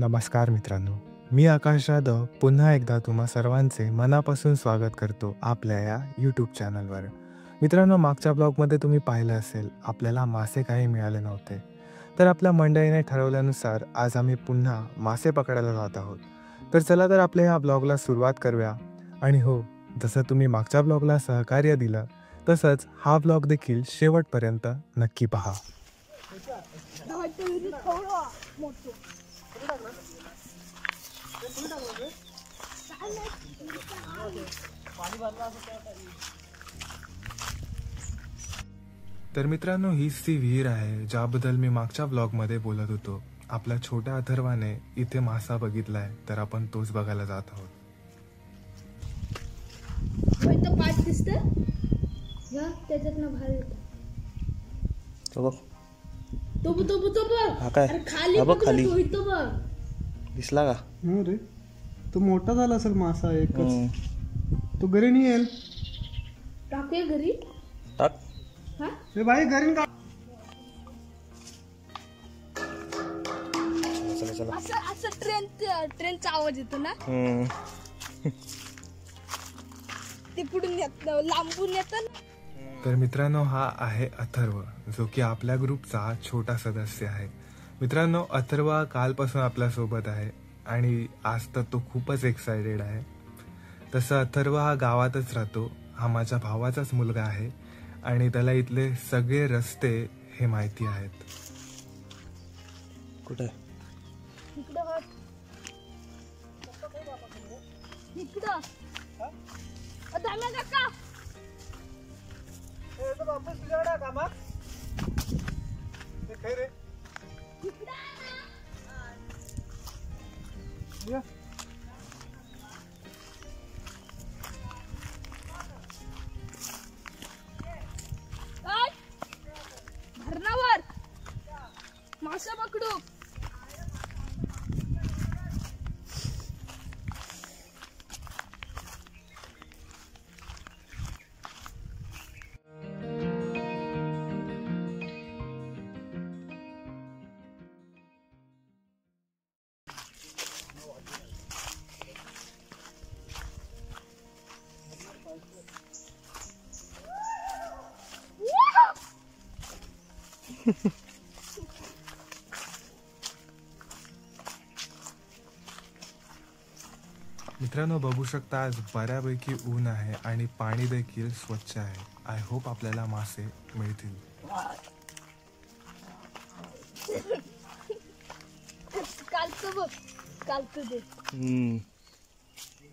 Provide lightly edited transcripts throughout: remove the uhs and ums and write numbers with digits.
नमस्कार मित्रांनो, मी आकाश जाधव पुन्हा एकदा तुम्हा सर्वांचे मनापासून स्वागत करतो आपल्या या यूट्यूब चॅनलवर. मित्रांनो, मागच्या ब्लॉगमध्ये तुम्ही पाहिलं असेल आपल्याला मासे काही मिळाले नव्हते. तर आपल्या मंडळीने ठरवल्यानुसार आज आम्ही पुन्हा मासे पकडायला जात आहोत. तर चला तर आपल्या ह्या ब्लॉगला सुरुवात करूया. आणि हो, जसं तुम्ही मागच्या ब्लॉगला सहकार्य दिलं तसंच हा ब्लॉग देखील शेवटपर्यंत नक्की पहा. तर मित्रांनो, हीच ती विहीर आहे ज्याबद्दल मी मागच्या ब्लॉगमध्ये बोलत होतो. आपल्या छोट्या अथर्वाने इथे मासा बघितलाय, तर आपण तोच बघायला जात आहोत. पाठ दिसते त्याच्यातनं बाहेर येतो. तो बघ, तो बघ. हा काय? अरे खाली हा बघ, बघ, खाली. तो इथं बघ. दिसला का? हो रे, तो मोठा झाला असेल मासा एकच. तो घरी नाही येईल. टाकूया घरी. टाक. हा रे भाई घरी का? चला चला. असं ट्रेनचा आवाज येतो ना, ते पुढून येत लांबून येत. तर मित्रांनो, हा आहे अथर्व, जो की आपल्या ग्रुपचा छोटा सदस्य आहे. मित्रांनो, अथर्व कालपासून आपल्यासोबत आहे आणि आज तर तो खूपच एक्सायटेड आहे. तसं अथर्व हा गावातच राहतो. हा माझ्या भावाचाच मुलगा आहे आणि त्याला इथले सगळे रस्ते हे माहिती आहेत. कुठे? धरणावर मासा पकडू. मित्रांनो, बघू शकता आज बऱ्यापैकी ऊन आहे आणि पाणी देखील स्वच्छ आहे. आय होप आपल्याला मासे मिळतील. कालचं बघ, कालचं दे.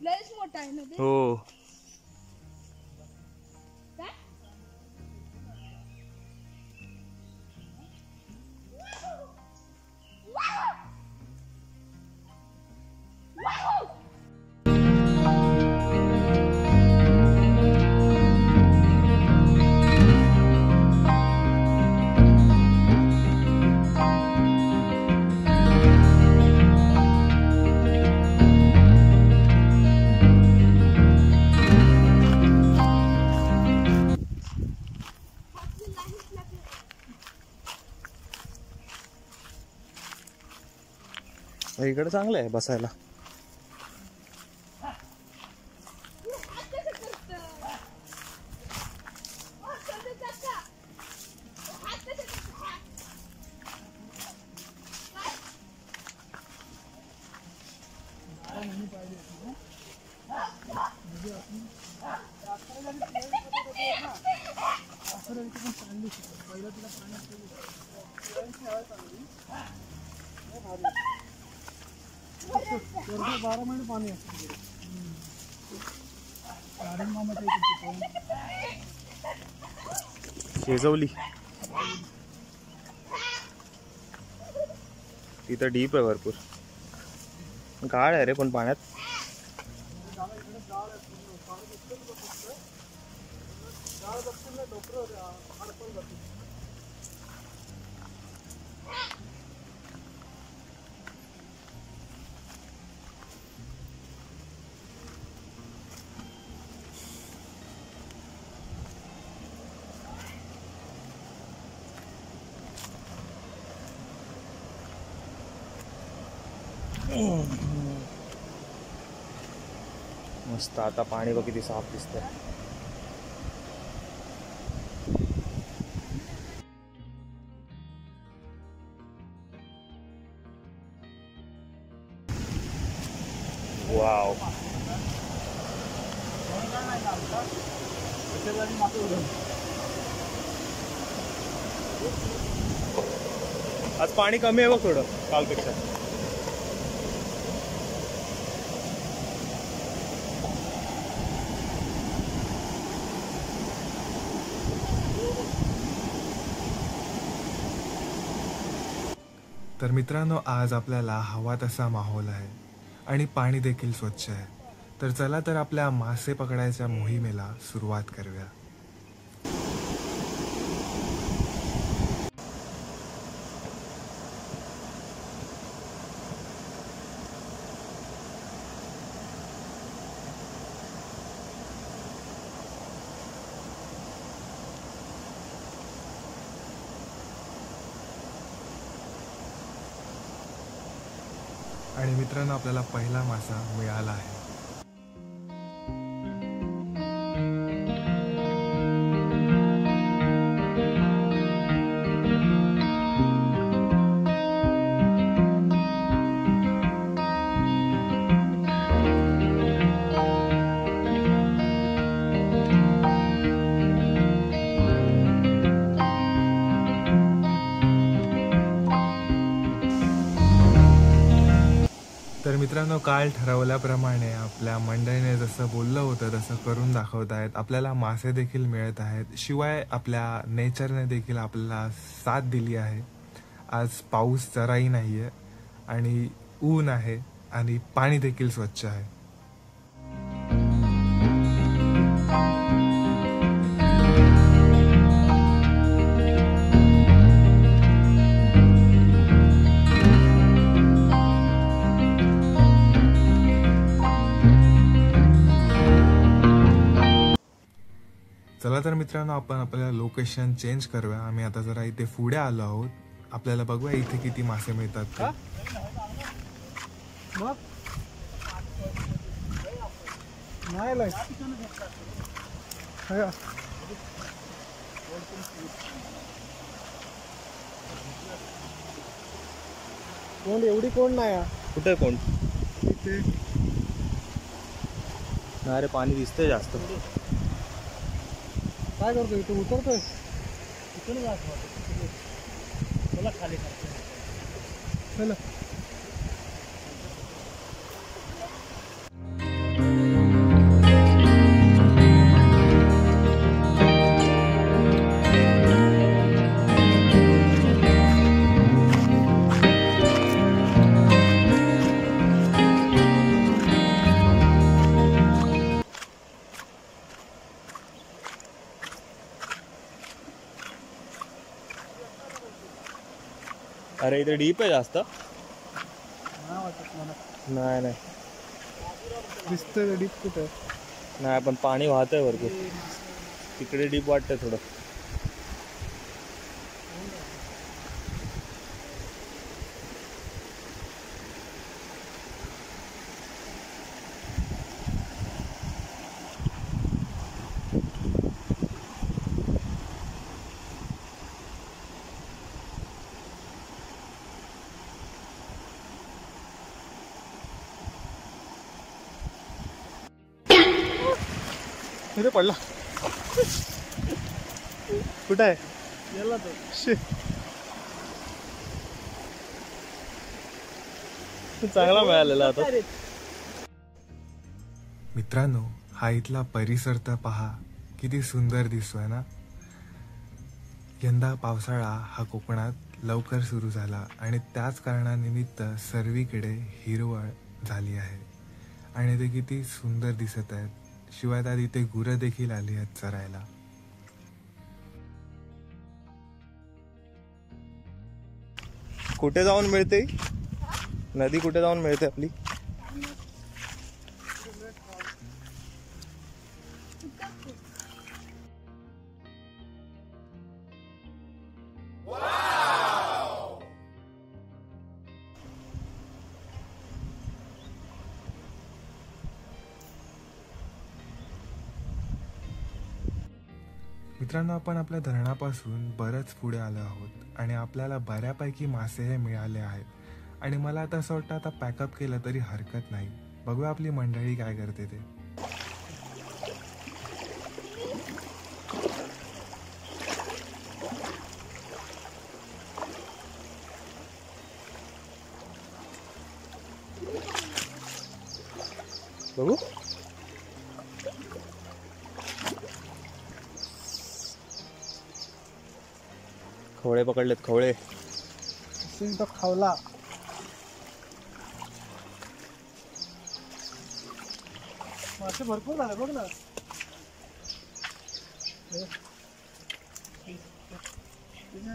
लयच मोठा आहे ना ते. हो. काय? इकडे चांगलं आहे बसायला. वर्षात 12 महिने पाणी असतं. शेजवली तिथं डीप आहे भरपूर. गाळ आहे रे पण पाण्यात. मस्त. आता पाणी बघ किती साफ दिसतंय. वाव. आज पाणी कमी आहे बघ थोडं कालपेक्षा. तर मित्रांनो, आज आपल्याला हवा तसा माहोल आहे आणि पाणी देखील स्वच्छ आहे. तर चला तर आपल्या मासे पकडायच्या मोहिमेला सुरुवात करूया. आणि मित्रांनो, आपल्याला पहिला मासा मिळाला आहे. तर मित्रांनो, काल ठरवल्याप्रमाणे आपल्या मंडळीने जसं बोललं होतं तसं करून दाखवत आहेत. आपल्याला मासे देखील मिळत आहेत. शिवाय आपल्या नेचरने देखील आपल्याला साथ दिली आहे. आज पाऊस जराही नाही आहे आणि ऊन आहे आणि पाणी देखील स्वच्छ आहे. चला तर मित्रांनो, आपण आपल्याला लोकेशन चेंज करूया. आम्ही आता जरा इथे पुढे आलो आहोत. आपल्याला बघूया इथे किती मासे मिळतात ते. मग नाही लाय. हाय. कोण एवढी कोण नाही हा. कुठे कोण? इथे नाही रे, पाणी दिसतंय जास्त. काय करतोय तू? उतरतोय? चला. अरे इथे डीप आहे जास्त. नाही वाटत मला. नाही नाही दिसतंय डीप कुठे? नाही, पण पाणी वाहतंय भरपूर. तिकडे डीप वाटतंय थोडं. इथे पडला. कुठं आहे? गेला तो. चांगला मिळालेला आता. मित्रांनो, हा इथला परिसर तर पहा, किती सुंदर दिसतोय ना. यंदा पावसाळा हा कोकणात लवकर सुरू झाला आणि त्याच कारणानिमित्त सर्वीकडे हिरवळ झाली आहे आणि ते किती सुंदर दिसत आहेत. शिवाय त्यात इथे गुरं देखील आली आहेत चरायला. कुठे जाऊन मिळते नदी? कुठे जाऊन मिळते आपली? मित्रांनो, आपण आपल्या धरणापासून बरंच पुढे आलो आहोत आणि आपल्याला बऱ्यापैकी मासे हे मिळाले आहेत आणि मला आता असं वाटतं आता पॅकअप केलं तरी हरकत नाही. बघूया आपली मंडळी काय करते ते. बघू खवळे पकडलेत, खवळे. तो खावला. मासे भरपूर झाले बघ ना.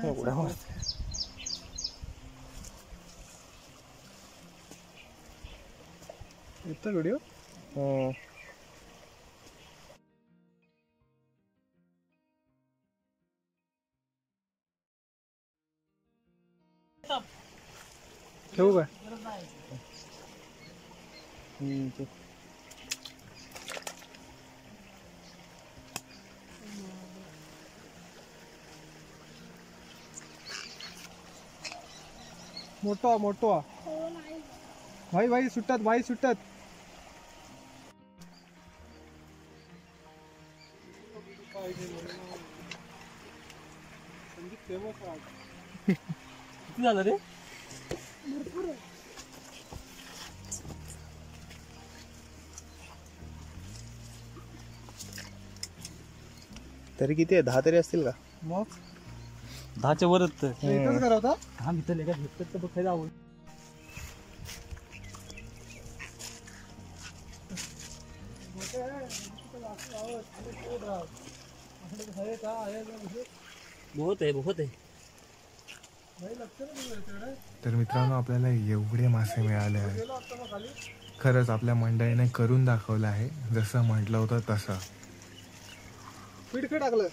एवढा येतो व्हिडिओ. ठेवू काय? मोठा मोठा हो नाही. भाई भाई सुटतात, भाई सुटतात. किती झालं रे? तरी किती आहे? 10 तरी असतील का? मग 10च्या वरच तर. एकच करा होता. हा मित्र एका भेटतात तर बघायला आवड. बहुत आहे, बहुत आहे. तर मित्रांनो, आपल्याला एवढे मासे मिळाले आहेत. खरंच आपल्या मंडळीने करून दाखवलं आहे, जसं म्हटलं होतं तसं. पीठ टाकलं.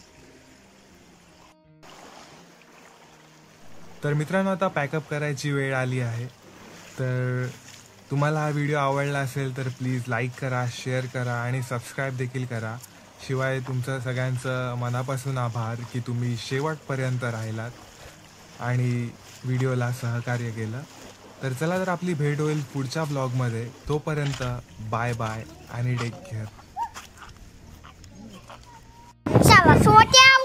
तर मित्रांनो, आता पॅकअप करायची वेळ आली आहे. तर तुम्हाला हा व्हिडिओ आवडला असेल तर प्लीज लाईक करा, शेअर करा आणि सबस्क्राईब देखील करा. शिवाय तुमचं सगळ्यांचं मनापासून आभार की तुम्ही शेवटपर्यंत राहिलात आणि व्हिडिओला सहकार्य केलं. तर चला, तर आपली भेट होईल पुढच्या ब्लॉगमध्ये. तोपर्यंत बाय बाय आणि टेक केअर. चला सोट्या